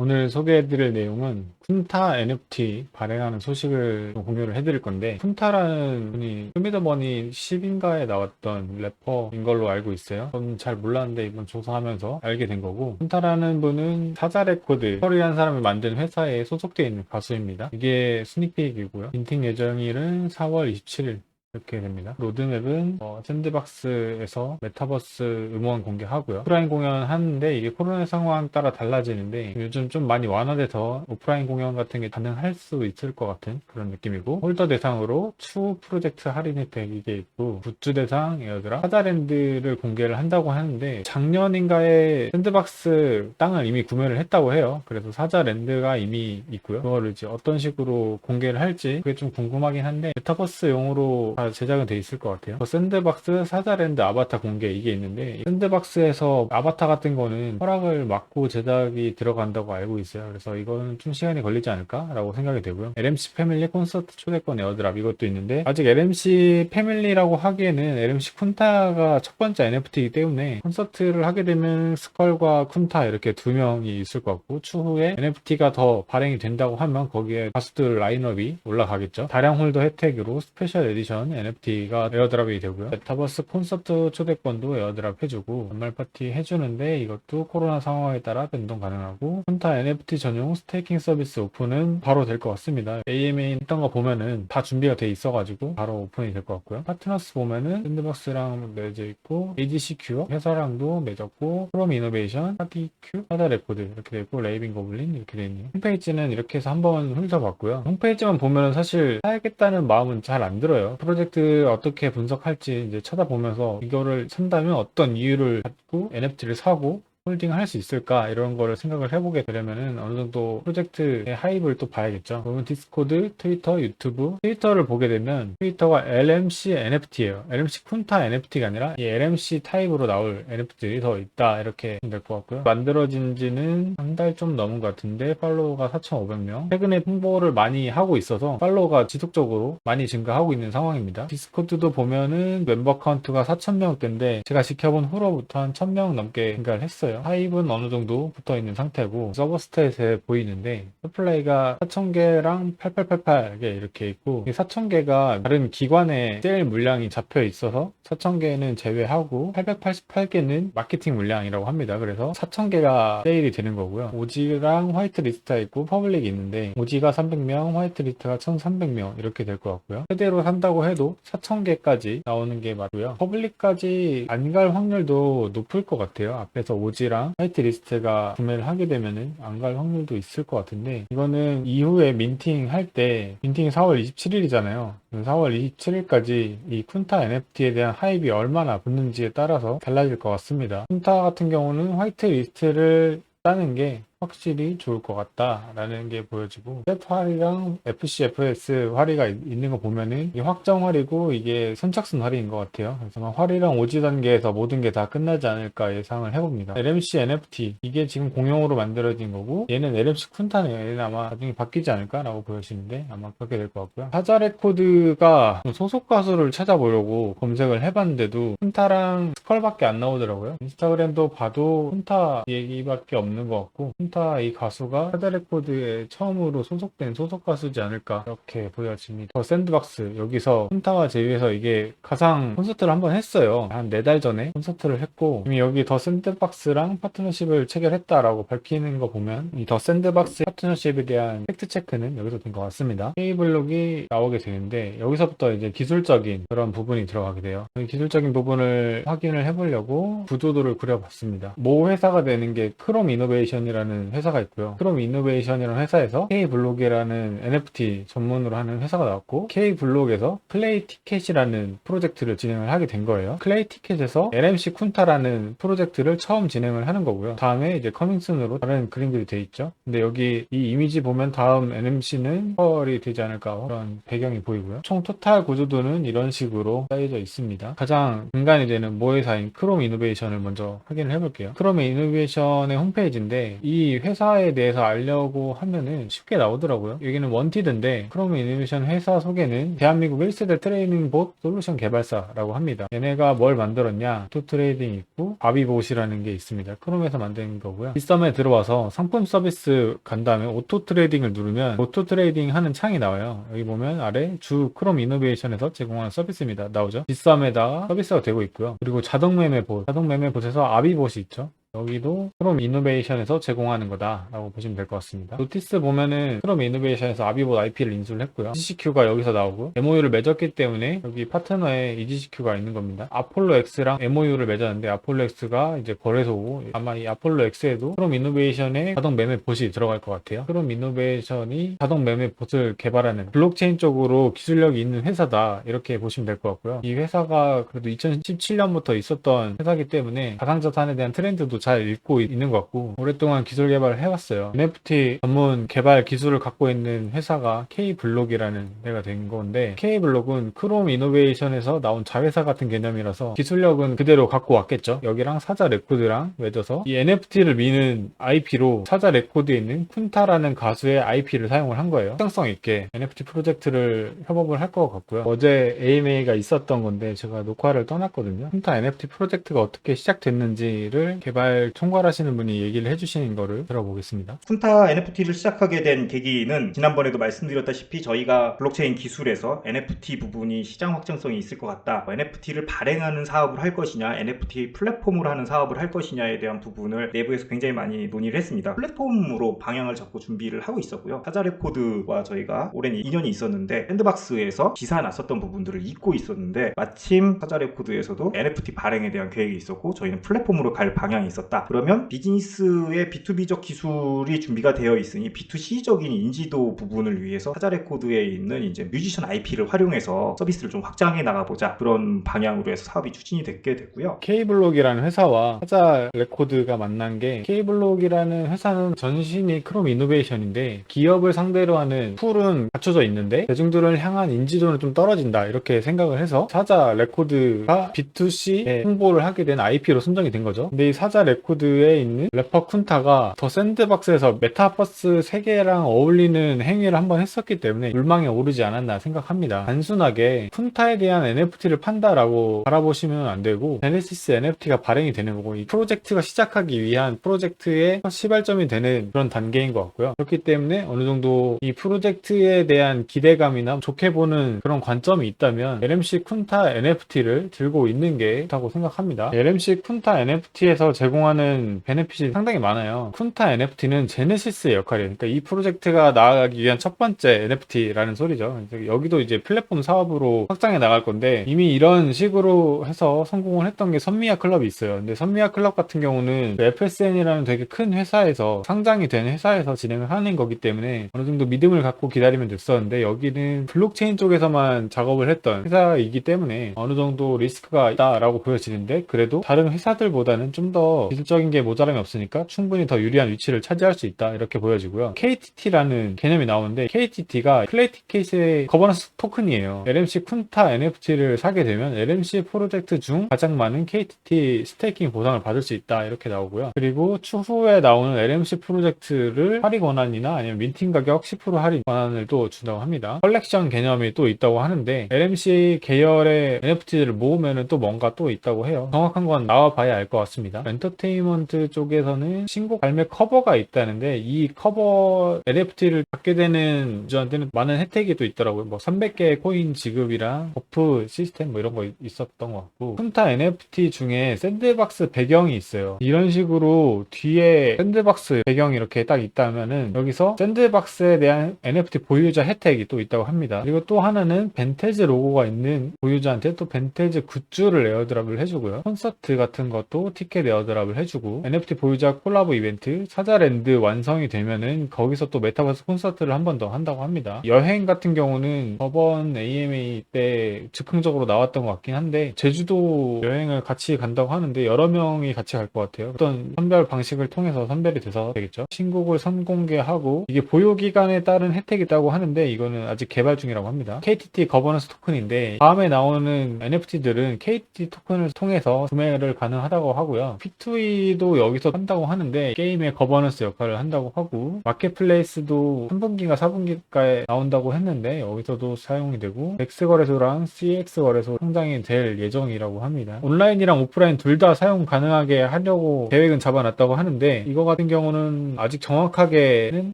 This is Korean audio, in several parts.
오늘 소개해드릴 내용은 쿤타 NFT 발행하는 소식을 좀 공유를 해드릴 건데, 쿤타라는 분이 쇼미더머니 10인가에 나왔던 래퍼인 걸로 알고 있어요. 저는 잘 몰랐는데 이번 조사하면서 알게 된 거고, 쿤타라는 분은 사자 레코드 커리라는 사람이 만든 회사에 소속되어 있는 가수입니다. 이게 스닉픽이고요. 인팅 예정일은 4월 27일 이렇게 됩니다. 로드맵은 샌드박스에서 메타버스 음원 공개하고요. 오프라인 공연 하는데 이게 코로나 상황 따라 달라지는데 요즘 좀 많이 완화돼서 오프라인 공연 같은 게 가능할 수 있을 것 같은 그런 느낌이고, 홀더 대상으로 추후 프로젝트 할인 혜택 이게 있고, 굿즈 대상 에어드랍 하자랜드를 공개를 한다고 하는데, 작년인가에 샌드박스 땅을 이미 구매를 했다고 해요. 그래서 사자랜드가 이미 있고요. 그거를 이제 어떤 식으로 공개를 할지 그게 좀 궁금하긴 한데, 메타버스용으로 다 제작은 돼 있을 것 같아요. 샌드박스 사자랜드 아바타 공개 이게 있는데, 샌드박스에서 아바타 같은 거는 허락을 받고 제작이 들어간다고 알고 있어요. 그래서 이거는 좀 시간이 걸리지 않을까라고 생각이 되고요. LMC 패밀리 콘서트 초대권 에어드랍 이것도 있는데, 아직 LMC 패밀리라고 하기에는 LMC 쿤타가 첫 번째 NFT이기 때문에 콘서트를 하게 되면 스컬과 쿤타 이렇게 두 명이 있을 것 같고, 추후에 NFT가 더 발행이 된다고 하면 거기에 가수들 라인업이 올라가겠죠. 다량 홀더 혜택으로 스페셜 에디션 NFT가 에어드랍이 되고요. 메타버스 콘서트 초대권도 에어드랍 해주고, 연말 파티 해주는데 이것도 코로나 상황에 따라 변동 가능하고, 쿤타 NFT 전용 스테이킹 서비스 오픈은 바로 될 것 같습니다. AMA 했던 거 보면은 다 준비가 돼 있어가지고 바로 오픈이 될 것 같고요. 파트너스 보면은 샌드박스랑 맺어 있고, AGCQ 회사랑도 맺었고, 크롬 이노베이션, 하디큐, 하다 레코드 이렇게 돼 있고, 레이빙 고블린 이렇게 돼 있네요. 홈페이지는 이렇게 해서 한번 훑어봤고요. 홈페이지만 보면은 사실 사야겠다는 마음은 잘 안 들어요. 프로젝트 어떻게 분석할지 이제 찾아보면서 이거를 산다면 어떤 이유를 갖고 NFT를 사고 홀딩 할 수 있을까 이런 거를 생각을 해보게 되려면은 어느 정도 프로젝트의 하입을 또 봐야겠죠. 그러면 디스코드, 트위터, 유튜브, 트위터를 보게 되면 트위터가 LMC NFT예요. LMC 쿤타 NFT가 아니라 이 LMC 타입으로 나올 NFT들이 더 있다 이렇게 될 것 같고요. 만들어진 지는 한 달 좀 넘은 것 같은데 팔로워가 4,500명. 최근에 홍보를 많이 하고 있어서 팔로워가 지속적으로 많이 증가하고 있는 상황입니다. 디스코드도 보면은 멤버 카운트가 4,000명대인데 제가 지켜본 후로부터 한 1,000명 넘게 증가를 했어요. 하입은 어느 정도 붙어 있는 상태고, 서버 스탯에 보이는데 서플라이가 4,000개랑 8888개 이렇게 있고, 4,000개가 다른 기관의 세일 물량이 잡혀 있어서 4,000개는 제외하고 888개는 마케팅 물량이라고 합니다. 그래서 4,000개가 세일이 되는 거고요. 오지랑 화이트 리스트가 있고 퍼블릭이 있는데, 오지가 300명, 화이트 리스트가 1,300명 이렇게 될 것 같고요. 최대로 산다고 해도 4,000개까지 나오는 게 맞고요. 퍼블릭까지 안 갈 확률도 높을 것 같아요. 앞에서 오지랑 화이트 리스트가 구매를 하게 되면은 안 갈 확률도 있을 것 같은데, 이거는 이후에 민팅 할 때, 민팅이 4월 27일이잖아요. 4월 27일까지 이 쿤타 NFT에 대한 하입이 얼마나 붙는지에 따라서 달라질 것 같습니다. 쿤타 같은 경우는 화이트 리스트를 따는 게 확실히 좋을 것 같다라는 게 보여지고, 셋 활이랑 FCFS 활이가 있는 거 보면은 이게 확정 활이고 이게 선착순 활이인 것 같아요. 그래서 활이랑 오지 단계에서 모든 게 다 끝나지 않을까 예상을 해봅니다. LMC NFT 이게 지금 공용으로 만들어진 거고, 얘는 LMC 쿤타네요. 얘는 아마 나중에 바뀌지 않을까라고 보여지는데 아마 그렇게 될 것 같고요. 타자 레코드가 소속 가수를 찾아보려고 검색을 해봤는데도 쿤타랑 스컬밖에 안 나오더라고요. 인스타그램도 봐도 쿤타 얘기밖에 없는 것 같고, 쿤타 이 가수가 타자 레코드에 처음으로 소속된 소속 가수지 않을까 이렇게 보여집니다. 샌드박스 여기서 쿤타가 제휴해서 이게 가상 콘서트를 한번 했어요. 한 4달 전에 콘서트를 했고, 이미 여기 더 샌드박스랑 파트너십을 체결했다라고 밝히는 거 보면 이 더 샌드박스 파트너십에 대한 팩트 체크는 여기서 된 것 같습니다. K블록이 나오게 되는데, 여기서부터 이제 기술적인 그런 부분이 들어가게 돼요. 기술적인 부분을 확인을 해보려고 구조도를 그려봤습니다. 모 회사가 되는 게 크롬 이노베이션이라는 회사가 있고요. 크롬 이노베이션이라는 회사에서 K블록이라는 NFT 전문으로 하는 회사가 나왔고, K블록에서 플레이 티켓이라는 프로젝트를 진행을 하게 된 거예요. 플레이 티켓에서 LMC 쿤타라는 프로젝트를 처음 진행을 하는 거고요. 다음에 이제 커밍순으로 다른 그림들이 돼 있죠. 근데 여기 이 이미지 보면 다음 NMC는 펄이 되지 않을까 그런 배경이 보이고요. 총 토탈 구조도는 이런 식으로 짜여져 있습니다. 가장 근간이 되는 모회사인 크롬 이노베이션을 먼저 확인을 해볼게요. 크롬 이노베이션의 홈페이지인데, 이 이 회사에 대해서 알려고 하면은 쉽게 나오더라고요. 여기는 원티드인데 크롬 이노베이션 회사 소개는 대한민국 1세대 트레이닝 봇 솔루션 개발사라고 합니다. 얘네가 뭘 만들었냐? 오토 트레이딩 있고 아비봇이라는 게 있습니다. 크롬에서 만든 거고요. 빗썸에 들어와서 상품 서비스 간 다음에 오토 트레이딩을 누르면 오토 트레이딩 하는 창이 나와요. 여기 보면 아래 주 크롬 이노베이션에서 제공하는 서비스입니다. 나오죠. 빗썸에다가 서비스가 되고 있고요. 그리고 자동 매매 봇, 자동 매매 봇에서 아비봇이 있죠. 여기도 크롬 이노베이션에서 제공하는 거다 라고 보시면 될 것 같습니다. 노티스 보면은 크롬 이노베이션에서 아비봇 IP를 인수를 했고요. EGCQ가 여기서 나오고 MOU를 맺었기 때문에 여기 파트너에 EGCQ가 있는 겁니다. 아폴로 X랑 MOU를 맺었는데 아폴로 X가 이제 거래소고 아마 이 아폴로 X에도 크롬 이노베이션에 자동 매매 봇이 들어갈 것 같아요. 크롬 이노베이션이 자동 매매 봇을 개발하는 블록체인 쪽으로 기술력이 있는 회사다 이렇게 보시면 될 것 같고요. 이 회사가 그래도 2017년부터 있었던 회사이기 때문에 가상자산에 대한 트렌드도 잘 읽고 있는 것 같고 오랫동안 기술 개발을 해왔어요. NFT 전문 개발 기술을 갖고 있는 회사가 K블록이라는 데가 된 건데 K블록은 크롬 이노베이션에서 나온 자회사 같은 개념이라서 기술력은 그대로 갖고 왔겠죠. 여기랑 사자 레코드랑 맺어서 이 NFT를 미는 IP로 사자 레코드에 있는 쿤타라는 가수의 IP를 사용을 한 거예요. 특성성 있게 NFT 프로젝트를 협업을 할 것 같고요. 어제 AMA가 있었던 건데 제가 녹화를 떠났거든요. 쿤타 NFT 프로젝트가 어떻게 시작됐는지를 개발 총괄하시는 분이 얘기를 해주시는 거를 들어보겠습니다. 쿤타 NFT를 시작하게 된 계기는 지난번에도 말씀드렸다시피 저희가 블록체인 기술에서 NFT 부분이 시장 확장성이 있을 것 같다. NFT를 발행하는 사업을 할 것이냐, NFT 플랫폼으로 하는 사업을 할 것이냐에 대한 부분을 내부에서 굉장히 많이 논의를 했습니다. 플랫폼으로 방향을 잡고 준비를 하고 있었고요. 사자레코드와 저희가 오랜 인연이 있었는데 샌드박스에서 기사 났었던 부분들을 잊고 있었는데 마침 사자레코드에서도 NFT 발행에 대한 계획이 있었고 저희는 플랫폼으로 갈 방향이 있었다. 그러면 비즈니스의 B2B적 기술이 준비가 되어 있으니 B2C적인 인지도 부분을 위해서 사자레코드에 있는 이제 뮤지션 IP를 활용해서 서비스를 좀 확장해 나가보자 그런 방향으로 해서 사업이 추진이 됐게 됐고요. K블록이라는 회사와 사자레코드가 만난 게 K블록이라는 회사는 전신이 크롬 이노베이션인데 기업을 상대로 하는 툴은 갖춰져 있는데 대중들을 향한 인지도는 좀 떨어진다 이렇게 생각을 해서 사자레코드가 B2C에 홍보를 하게 된 IP로 선정이 된 거죠. 근데 이 사자레코드에 있는 래퍼 쿤타가 더 샌드박스에서 메타버스 세계랑 어울리는 행위를 한번 했었기 때문에 물망에 오르지 않았나 생각합니다. 단순하게 쿤타에 대한 NFT를 판다라고 바라보시면 안 되고 제네시스 NFT가 발행이 되는 거고 이 프로젝트가 시작하기 위한 프로젝트의 시발점이 되는 그런 단계인 것 같고요. 그렇기 때문에 어느 정도 이 프로젝트에 대한 기대감이나 좋게 보는 그런 관점이 있다면 LMC 쿤타 NFT를 들고 있는 게 좋다고 생각합니다. LMC 쿤타 NFT에서 제공하는 베네핏이 상당히 많아요. 쿤타 NFT는 제네시스의 역할이에요. 그러니까 이 프로젝트가 나아가기 위한 첫 번째 NFT라는 소리죠. 여기도 이제 플랫폼 사업으로 확장해 나갈 건데 이미 이런 식으로 해서 성공을 했던 게 선미야 클럽이 있어요. 근데 선미야 클럽 같은 경우는 FSN이라는 되게 큰 회사에서 상장이 된 회사에서 진행을 하는 거기 때문에 어느 정도 믿음을 갖고 기다리면 됐었는데 여기는 블록체인 쪽에서만 작업을 했던 회사이기 때문에 어느 정도 리스크가 있다라고 보여지는데 그래도 다른 회사들보다는 좀 더 기술적인 게 모자람이 없으니까 충분히 더 유리한 위치를 차지할 수 있다 이렇게 보여지고요. KTT라는 개념이 나오는데 KTT가 클레이티케이스의 거버넌스 토큰이에요. LMC 쿤타 NFT를 사게 되면 LMC 프로젝트 중 가장 많은 KTT 스테이킹 보상을 받을 수 있다 이렇게 나오고요. 그리고 추후에 나오는 LMC 프로젝트를 할인 권한이나 아니면 민팅 가격 10% 할인 권한을 또 준다고 합니다. 컬렉션 개념이 또 있다고 하는데 LMC 계열의 NFT를 모으면 또 뭔가 또 있다고 해요. 정확한 건 나와봐야 알 것 같습니다. 엔터테인먼트 쪽에서는 신곡 발매 커버가 있다는데 이 커버 NFT를 받게 되는 유저한테는 많은 혜택이 또 있더라고요. 뭐 300개의 코인 지급이랑 버프 시스템 뭐 이런 거 있었던 것 같고 쿤타 NFT 중에 샌드박스 배경이 있어요. 이런 식으로 뒤에 샌드박스 배경이 이렇게 딱 있다면은 여기서 샌드박스에 대한 NFT 보유자 혜택이 또 있다고 합니다. 그리고 또 하나는 벤테즈 로고가 있는 보유자한테 또 벤테즈 굿즈를 에어드랍을 해주고요. 콘서트 같은 것도 티켓 에어드랍을 해주고 NFT 보유자 콜라보 이벤트 사자랜드 완성이 되면은 거기서 또 메타버스 콘서트를 한 번 더 한다고 합니다. 여행 같은 경우는 저번 AMA 때 즉흥적으로 나왔던 것 같긴 한데 제주도 여행을 같이 간다고 하는데 여러 명이 같이 갈 것 같아요. 어떤 선별 방식을 통해서 선별이 돼서 되겠죠. 신곡을 선공개하고 이게 보유 기간에 따른 혜택이 있다고 하는데 이거는 아직 개발 중이라고 합니다. KTT 거버넌스 토큰인데 다음에 나오는 NFT들은 KTT 토큰을 통해서 구매를 가능하다고 하고요. 픽투이도 여기서 한다고 하는데 게임의 거버넌스 역할을 한다고 하고, 마켓플레이스도 3분기인가 4분기가에 나온다고 했는데 여기서도 사용이 되고, X 거래소랑 CX 거래소 상장이 될 예정이라고 합니다. 온라인이랑 오프라인 둘 다 사용 가능하게 하려고 계획은 잡아놨다고 하는데, 이거 같은 경우는 아직 정확하게는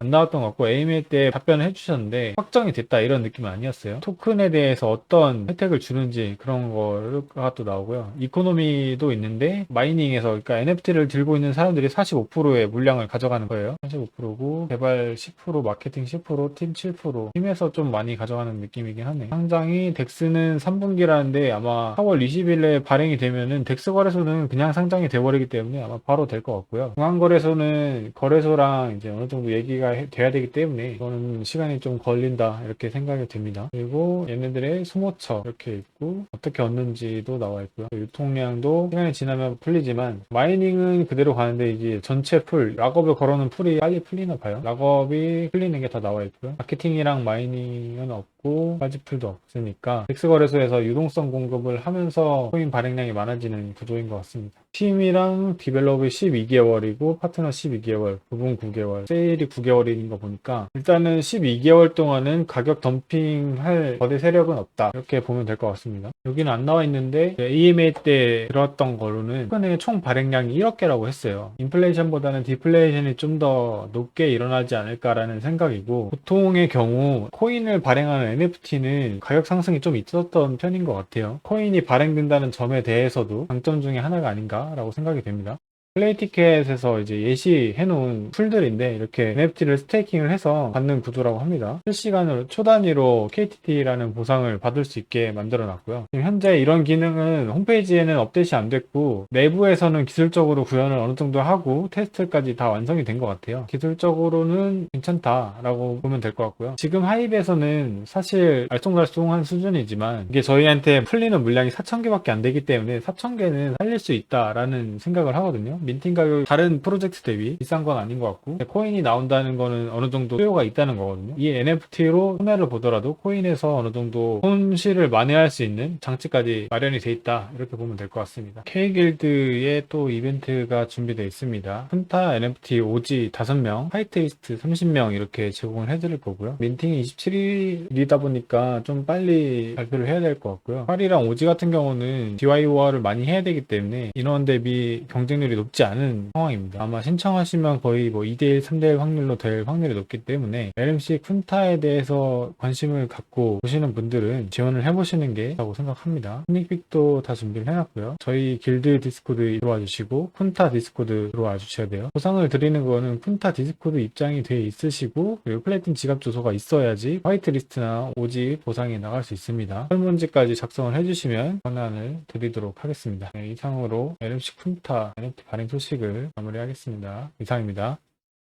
안 나왔던 것 같고, AMA 때 답변을 해주셨는데 확정이 됐다 이런 느낌은 아니었어요. 토큰에 대해서 어떤 혜택을 주는지 그런 거가 또 나오고요. 이코노미도 있는데 마이닝에서, 그러니까 NFT를 들고 있는 사람들이 45%의 물량을 가져가는 거예요. 45%고 개발 10%, 마케팅 10%, 팀 7%, 팀에서 좀 많이 가져가는 느낌이긴 하네. 상장이 덱스는 3분기라는데 아마 4월 20일에 발행이 되면은 덱스 거래소는 그냥 상장이 돼버리기 때문에 아마 바로 될 것 같고요. 중앙거래소는 거래소랑 이제 어느 정도 얘기가 돼야 되기 때문에 이거는 시간이 좀 걸린다 이렇게 생각이 듭니다. 그리고 얘네들의 수모처 이렇게 있고 어떻게 얻는지도 나와 있고요. 유통량도 시간이 지나면 풀리지만 마이닝은 그대로 가는데 이제 전체 풀, 락업을 걸어놓은 풀이 빨리 풀리나 봐요. 락업이 풀리는 게 다 나와 있고요. 마케팅이랑 마이닝은 없고 빠지 풀도 없으니까 덱스 거래소에서 유동성 공급을 하면서 코인 발행량이 많아지는 구조인 것 같습니다. 팀이랑 디벨롭이 12개월이고 파트너 12개월, 부분 9개월, 세일이 9개월인 거 보니까 일단은 12개월 동안은 가격 덤핑할 거대 세력은 없다 이렇게 보면 될 것 같습니다. 여기는 안 나와 있는데 AMA 때 들었던 거로는 최근에 총 발행량이 1억 개라고 했어요. 인플레이션보다는 디플레이션이 좀 더 높게 일어나지 않을까라는 생각이고, 보통의 경우 코인을 발행하는 NFT는 가격 상승이 좀 있었던 편인 것 같아요. 코인이 발행된다는 점에 대해서도 장점 중에 하나가 아닌가라고 생각이 됩니다. 플레이티켓에서 이제 예시해놓은 풀들인데 이렇게 NFT를 스테이킹을 해서 받는 구조라고 합니다. 실시간으로 초단위로 KTT라는 보상을 받을 수 있게 만들어 놨고요. 지금 현재 이런 기능은 홈페이지에는 업데이트 안 됐고 내부에서는 기술적으로 구현을 어느 정도 하고 테스트까지 다 완성이 된 것 같아요. 기술적으로는 괜찮다라고 보면 될 것 같고요. 지금 하입에서는 사실 알쏭달쏭한 수준이지만 이게 저희한테 풀리는 물량이 4,000개밖에 안 되기 때문에 4,000개는 살릴 수 있다라는 생각을 하거든요. 민팅 가격이 다른 프로젝트 대비 비싼 건 아닌 것 같고, 코인이 나온다는 거는 어느 정도 수요가 있다는 거거든요. 이 NFT로 손해를 보더라도 코인에서 어느 정도 손실을 만회할 수 있는 장치까지 마련이 돼 있다 이렇게 보면 될 것 같습니다. K길드에 또 이벤트가 준비되어 있습니다. 푼타 NFT 오지 5명, 화이트리스트 30명 이렇게 제공을 해드릴 거고요. 민팅이 27일이다 보니까 좀 빨리 발표를 해야 될 것 같고요. 활이랑 오지 같은 경우는 DYOR을 많이 해야 되기 때문에 인원 대비 경쟁률이 높지 않은 상황입니다. 아마 신청하시면 거의 뭐 2대1, 3대1 확률로 될 확률이 높기 때문에 LMC 쿤타에 대해서 관심을 갖고 보시는 분들은 지원을 해보시는 게 좋다고 생각합니다. 스닉빅도 다 준비를 해놨고요. 저희 길드 디스코드 들어와 주시고 쿤타 디스코드 들어와 주셔야 돼요. 보상을 드리는 거는 쿤타 디스코드 입장이 돼 있으시고 그리고 플래틴 지갑 주소가 있어야지 화이트리스트나 오지 보상이 나갈 수 있습니다. 설문지까지 작성을 해주시면 권한을 드리도록 하겠습니다. 네, 이상으로 LMC 쿤타 NFT 발행 소식을 마무리하겠습니다. 이상입니다.